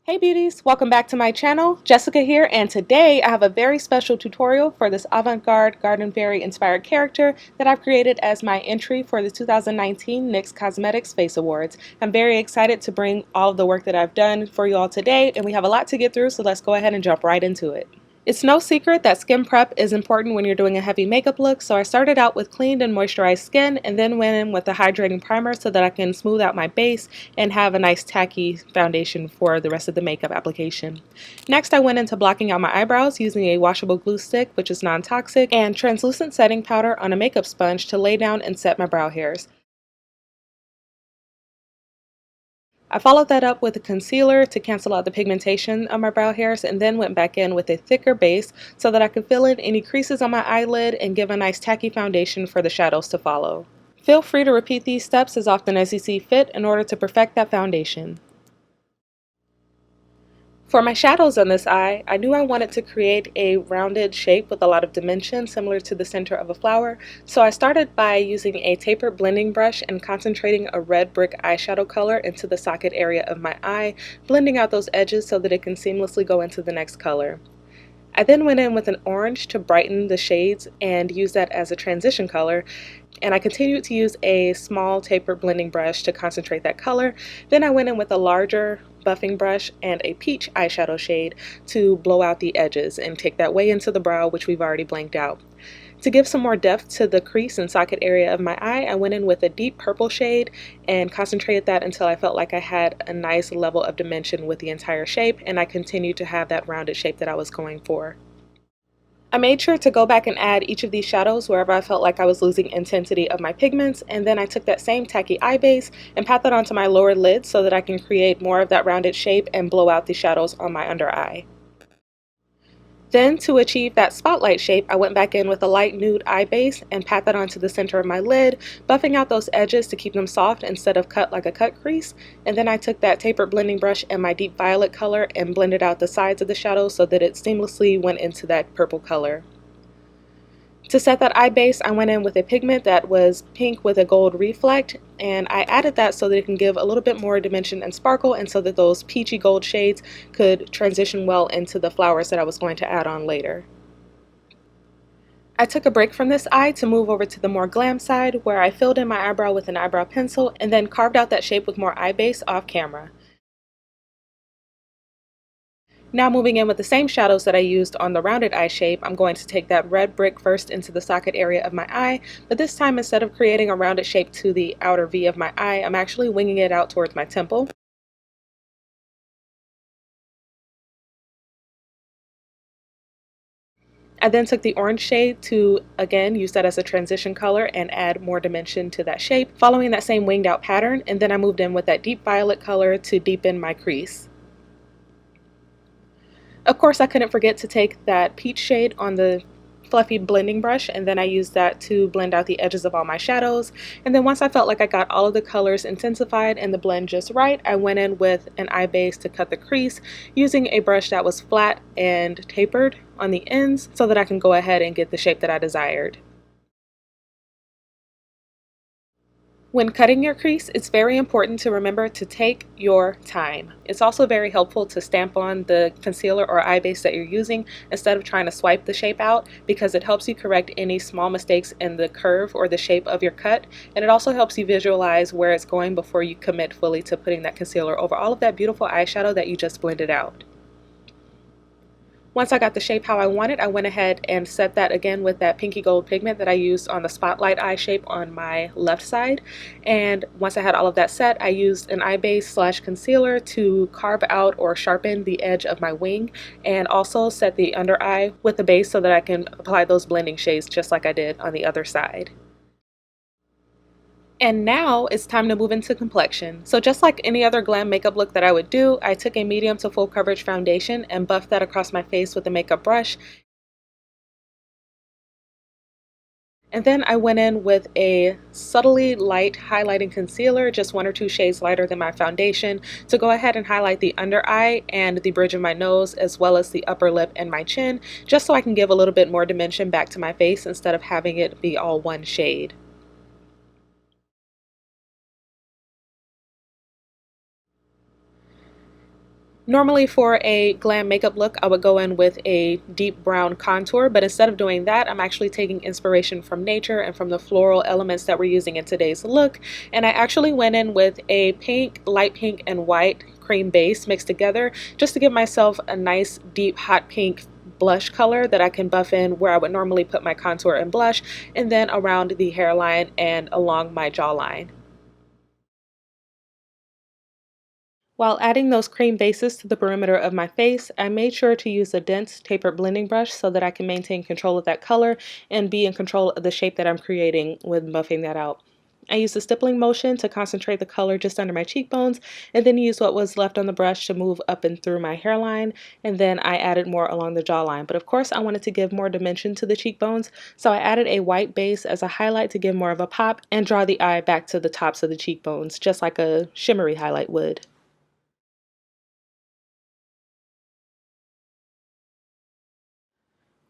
Hey beauties, welcome back to my channel. Jessica here, and today I have a very special tutorial for this avant-garde garden fairy inspired character that I've created as my entry for the 2019 NYX Cosmetics FACE Awards. I'm very excited to bring all of the work that I've done for you all today, and we have a lot to get through, so let's go ahead and jump right into it. It's no secret that skin prep is important when you're doing a heavy makeup look, so I started out with cleaned and moisturized skin and then went in with a hydrating primer so that I can smooth out my base and have a nice tacky foundation for the rest of the makeup application. Next, I went into blocking out my eyebrows using a washable glue stick, which is non-toxic, and translucent setting powder on a makeup sponge to lay down and set my brow hairs. I followed that up with a concealer to cancel out the pigmentation of my brow hairs and then went back in with a thicker base so that I could fill in any creases on my eyelid and give a nice tacky foundation for the shadows to follow. Feel free to repeat these steps as often as you see fit in order to perfect that foundation. For my shadows on this eye, I knew I wanted to create a rounded shape with a lot of dimension similar to the center of a flower, so I started by using a tapered blending brush and concentrating a red brick eyeshadow color into the socket area of my eye, blending out those edges so that it can seamlessly go into the next color. I then went in with an orange to brighten the shades and use that as a transition color, and I continued to use a small tapered blending brush to concentrate that color. Then I went in with a larger buffing brush and a peach eyeshadow shade to blow out the edges and take that way into the brow, which we've already blanked out. To give some more depth to the crease and socket area of my eye, I went in with a deep purple shade and concentrated that until I felt like I had a nice level of dimension with the entire shape, and I continued to have that rounded shape that I was going for. I made sure to go back and add each of these shadows wherever I felt like I was losing intensity of my pigments, and then I took that same tacky eye base and pat that onto my lower lid so that I can create more of that rounded shape and blow out the shadows on my under eye. Then, to achieve that spotlight shape, I went back in with a light nude eye base and pat that onto the center of my lid, buffing out those edges to keep them soft instead of cut like a cut crease. And then I took that tapered blending brush and my deep violet color and blended out the sides of the shadow so that it seamlessly went into that purple color. To set that eye base, I went in with a pigment that was pink with a gold reflect, and I added that so that it can give a little bit more dimension and sparkle, and so that those peachy gold shades could transition well into the flowers that I was going to add on later. I took a break from this eye to move over to the more glam side, where I filled in my eyebrow with an eyebrow pencil and then carved out that shape with more eye base off camera. Now moving in with the same shadows that I used on the rounded eye shape, I'm going to take that red brick first into the socket area of my eye, but this time instead of creating a rounded shape to the outer V of my eye, I'm actually winging it out towards my temple. I then took the orange shade to, again, use that as a transition color and add more dimension to that shape, following that same winged out pattern, and then I moved in with that deep violet color to deepen my crease. Of course, I couldn't forget to take that peach shade on the fluffy blending brush, and then I used that to blend out the edges of all my shadows. And then once I felt like I got all of the colors intensified and the blend just right, I went in with an eye base to cut the crease using a brush that was flat and tapered on the ends so that I can go ahead and get the shape that I desired. When cutting your crease, it's very important to remember to take your time. It's also very helpful to stamp on the concealer or eye base that you're using instead of trying to swipe the shape out, because it helps you correct any small mistakes in the curve or the shape of your cut, and it also helps you visualize where it's going before you commit fully to putting that concealer over all of that beautiful eyeshadow that you just blended out. Once I got the shape how I wanted, I went ahead and set that again with that pinky gold pigment that I used on the spotlight eye shape on my left side. And once I had all of that set, I used an eye base / concealer to carve out or sharpen the edge of my wing, and also set the under eye with the base so that I can apply those blending shades just like I did on the other side. And now it's time to move into complexion. So just like any other glam makeup look that I would do, I took a medium to full coverage foundation and buffed that across my face with a makeup brush. And then I went in with a subtly light highlighting concealer, just 1 or 2 shades lighter than my foundation, to go ahead and highlight the under eye and the bridge of my nose, as well as the upper lip and my chin, just so I can give a little bit more dimension back to my face instead of having it be all one shade. Normally for a glam makeup look, I would go in with a deep brown contour, but instead of doing that, I'm actually taking inspiration from nature and from the floral elements that we're using in today's look. And I actually went in with a pink, light pink, and white cream base mixed together just to give myself a nice deep hot pink blush color that I can buff in where I would normally put my contour and blush, and then around the hairline and along my jawline. While adding those cream bases to the perimeter of my face, I made sure to use a dense tapered blending brush so that I can maintain control of that color and be in control of the shape that I'm creating when buffing that out. I used the stippling motion to concentrate the color just under my cheekbones, and then used what was left on the brush to move up and through my hairline, and then I added more along the jawline. But of course I wanted to give more dimension to the cheekbones, so I added a white base as a highlight to give more of a pop and draw the eye back to the tops of the cheekbones, just like a shimmery highlight would.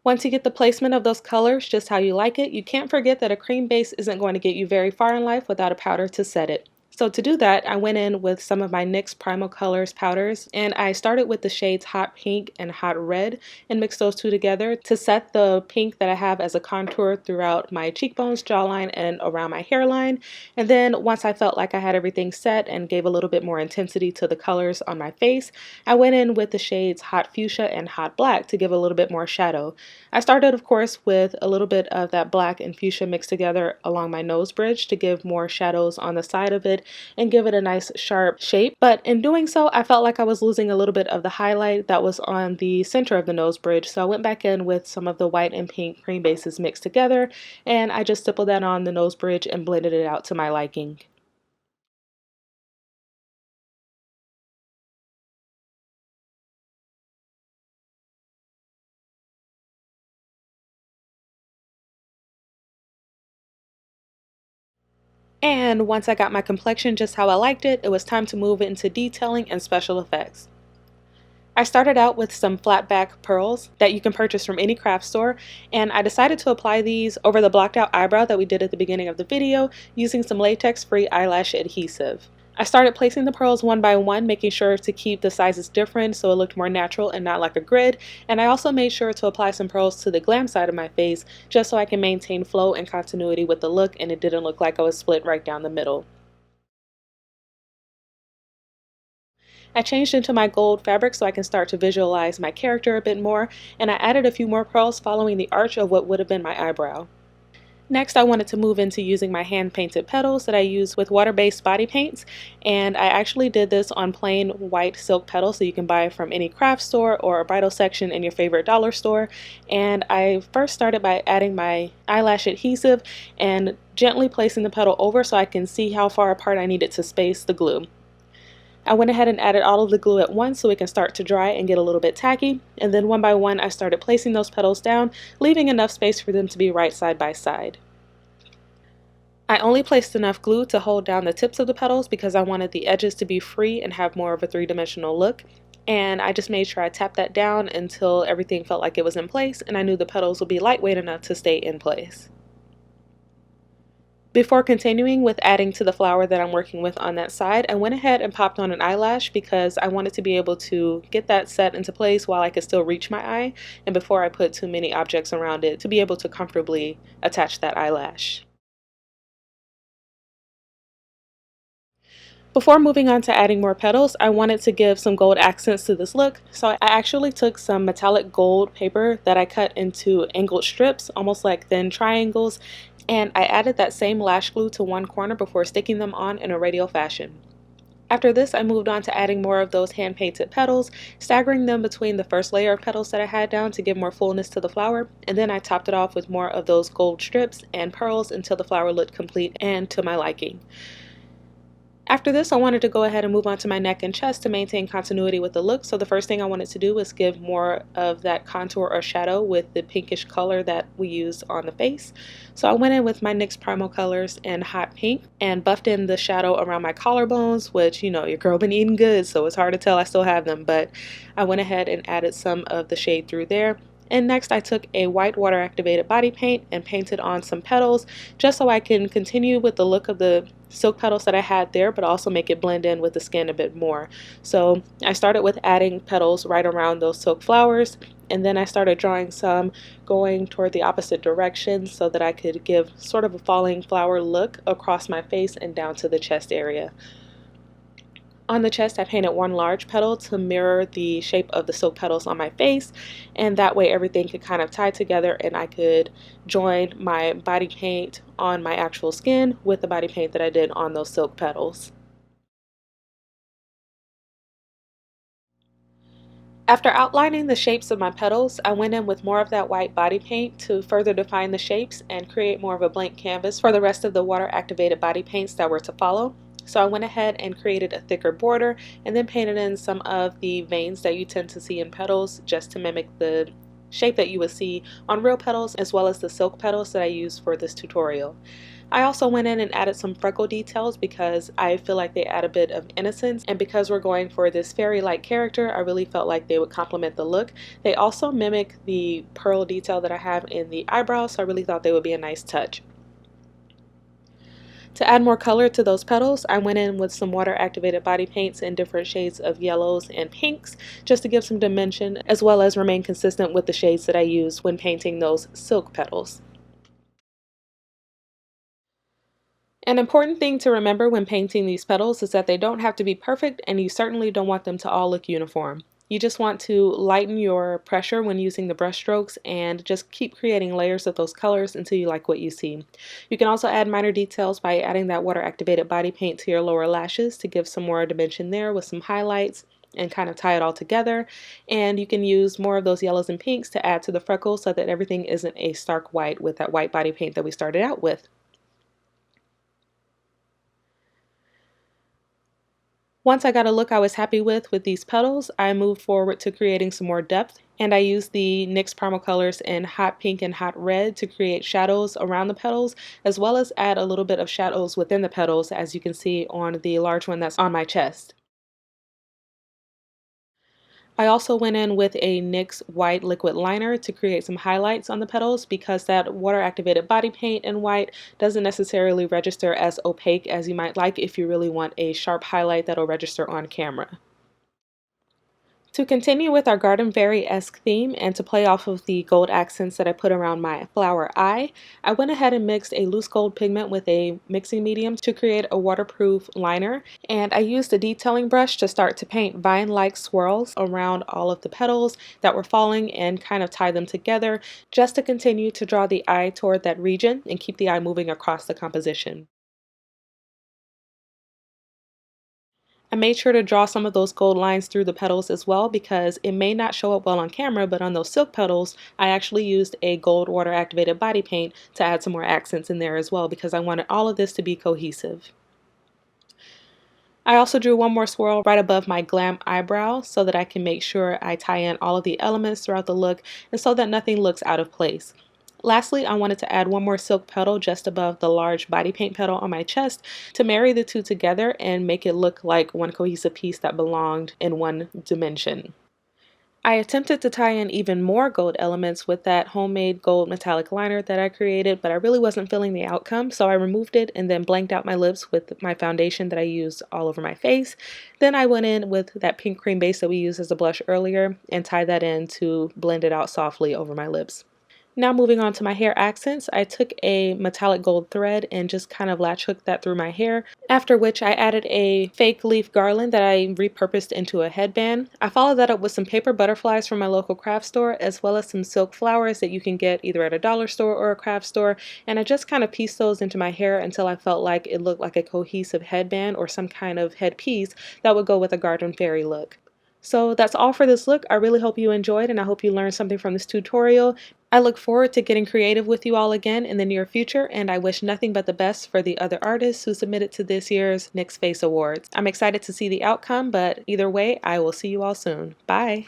Once you get the placement of those colors just how you like it, you can't forget that a cream base isn't going to get you very far in life without a powder to set it. So to do that, I went in with some of my NYX Primal Colors powders, and I started with the shades Hot Pink and Hot Red and mixed those two together to set the pink that I have as a contour throughout my cheekbones, jawline, and around my hairline. And then once I felt like I had everything set and gave a little bit more intensity to the colors on my face, I went in with the shades Hot Fuchsia and Hot Black to give a little bit more shadow. I started, of course, with a little bit of that black and fuchsia mixed together along my nose bridge to give more shadows on the side of it and give it a nice sharp shape. But in doing so, I felt like I was losing a little bit of the highlight that was on the center of the nose bridge. So I went back in with some of the white and pink cream bases mixed together, and I just stippled that on the nose bridge and blended it out to my liking. And once I got my complexion just how I liked it, it was time to move into detailing and special effects. I started out with some flat back pearls that you can purchase from any craft store, and I decided to apply these over the blocked out eyebrow that we did at the beginning of the video using some latex free eyelash adhesive. I started placing the pearls one by one, making sure to keep the sizes different so it looked more natural and not like a grid, and I also made sure to apply some pearls to the glam side of my face just so I can maintain flow and continuity with the look and it didn't look like I was split right down the middle. I changed into my gold fabric so I can start to visualize my character a bit more, and I added a few more pearls following the arch of what would have been my eyebrow. Next, I wanted to move into using my hand-painted petals that I use with water-based body paints, and I actually did this on plain white silk petals that you can buy from any craft store or a bridal section in your favorite dollar store. And I first started by adding my eyelash adhesive and gently placing the petal over so I can see how far apart I needed to space the glue. I went ahead and added all of the glue at once so it can start to dry and get a little bit tacky, and then one by one I started placing those petals down, leaving enough space for them to be right side by side. I only placed enough glue to hold down the tips of the petals because I wanted the edges to be free and have more of a three-dimensional look, and I just made sure I tapped that down until everything felt like it was in place and I knew the petals would be lightweight enough to stay in place. Before continuing with adding to the flower that I'm working with on that side, I went ahead and popped on an eyelash because I wanted to be able to get that set into place while I could still reach my eye and before I put too many objects around it to be able to comfortably attach that eyelash. Before moving on to adding more petals, I wanted to give some gold accents to this look, so I actually took some metallic gold paper that I cut into angled strips, almost like thin triangles, and I added that same lash glue to one corner before sticking them on in a radial fashion. After this, I moved on to adding more of those hand-painted petals, staggering them between the first layer of petals that I had down to give more fullness to the flower, and then I topped it off with more of those gold strips and pearls until the flower looked complete and to my liking. After this, I wanted to go ahead and move on to my neck and chest to maintain continuity with the look, so the first thing I wanted to do was give more of that contour or shadow with the pinkish color that we used on the face. So I went in with my NYX Primal Colors in Hot Pink and buffed in the shadow around my collarbones, which, you know, your girl been eating good, so it's hard to tell I still have them, but I went ahead and added some of the shade through there. And next I took a white water activated body paint and painted on some petals just so I can continue with the look of the silk petals that I had there, but also make it blend in with the skin a bit more. So I started with adding petals right around those silk flowers, and then I started drawing some going toward the opposite direction so that I could give sort of a falling flower look across my face and down to the chest area. On the chest, I painted one large petal to mirror the shape of the silk petals on my face, and that way everything could kind of tie together and I could join my body paint on my actual skin with the body paint that I did on those silk petals. After outlining the shapes of my petals, I went in with more of that white body paint to further define the shapes and create more of a blank canvas for the rest of the water activated body paints that were to follow. So I went ahead and created a thicker border and then painted in some of the veins that you tend to see in petals just to mimic the shape that you would see on real petals, as well as the silk petals that I used for this tutorial. I also went in and added some freckle details because I feel like they add a bit of innocence, and because we're going for this fairy-like character, I really felt like they would complement the look. They also mimic the pearl detail that I have in the eyebrows, so I really thought they would be a nice touch. To add more color to those petals, I went in with some water activated body paints in different shades of yellows and pinks just to give some dimension, as well as remain consistent with the shades that I used when painting those silk petals. An important thing to remember when painting these petals is that they don't have to be perfect, and you certainly don't want them to all look uniform. You just want to lighten your pressure when using the brush strokes and just keep creating layers of those colors until you like what you see. You can also add minor details by adding that water activated body paint to your lower lashes to give some more dimension there with some highlights and kind of tie it all together. And you can use more of those yellows and pinks to add to the freckles so that everything isn't a stark white with that white body paint that we started out with. Once I got a look I was happy with these petals, I moved forward to creating some more depth, and I used the NYX Primal colors in Hot Pink and Hot Red to create shadows around the petals, as well as add a little bit of shadows within the petals, as you can see on the large one that's on my chest. I also went in with a NYX white liquid liner to create some highlights on the petals because that water activated body paint in white doesn't necessarily register as opaque as you might like if you really want a sharp highlight that'll register on camera. To continue with our Garden Fairy-esque theme and to play off of the gold accents that I put around my flower eye, I went ahead and mixed a loose gold pigment with a mixing medium to create a waterproof liner, and I used a detailing brush to start to paint vine-like swirls around all of the petals that were falling and kind of tie them together just to continue to draw the eye toward that region and keep the eye moving across the composition. I made sure to draw some of those gold lines through the petals as well because it may not show up well on camera, but on those silk petals, I actually used a gold water activated body paint to add some more accents in there as well because I wanted all of this to be cohesive. I also drew one more swirl right above my glam eyebrow so that I can make sure I tie in all of the elements throughout the look and so that nothing looks out of place. Lastly, I wanted to add one more silk petal just above the large body paint petal on my chest to marry the two together and make it look like one cohesive piece that belonged in one dimension. I attempted to tie in even more gold elements with that homemade gold metallic liner that I created, but I really wasn't feeling the outcome, so I removed it and then blanked out my lips with my foundation that I used all over my face. Then I went in with that pink cream base that we used as a blush earlier and tied that in to blend it out softly over my lips. Now moving on to my hair accents, I took a metallic gold thread and just kind of latch hooked that through my hair, after which I added a fake leaf garland that I repurposed into a headband. I followed that up with some paper butterflies from my local craft store, as well as some silk flowers that you can get either at a dollar store or a craft store, and I just kind of pieced those into my hair until I felt like it looked like a cohesive headband or some kind of headpiece that would go with a garden fairy look. So that's all for this look. I really hope you enjoyed and I hope you learned something from this tutorial. I look forward to getting creative with you all again in the near future, and I wish nothing but the best for the other artists who submitted to this year's NYX FACE Awards. I'm excited to see the outcome, but either way, I will see you all soon. Bye!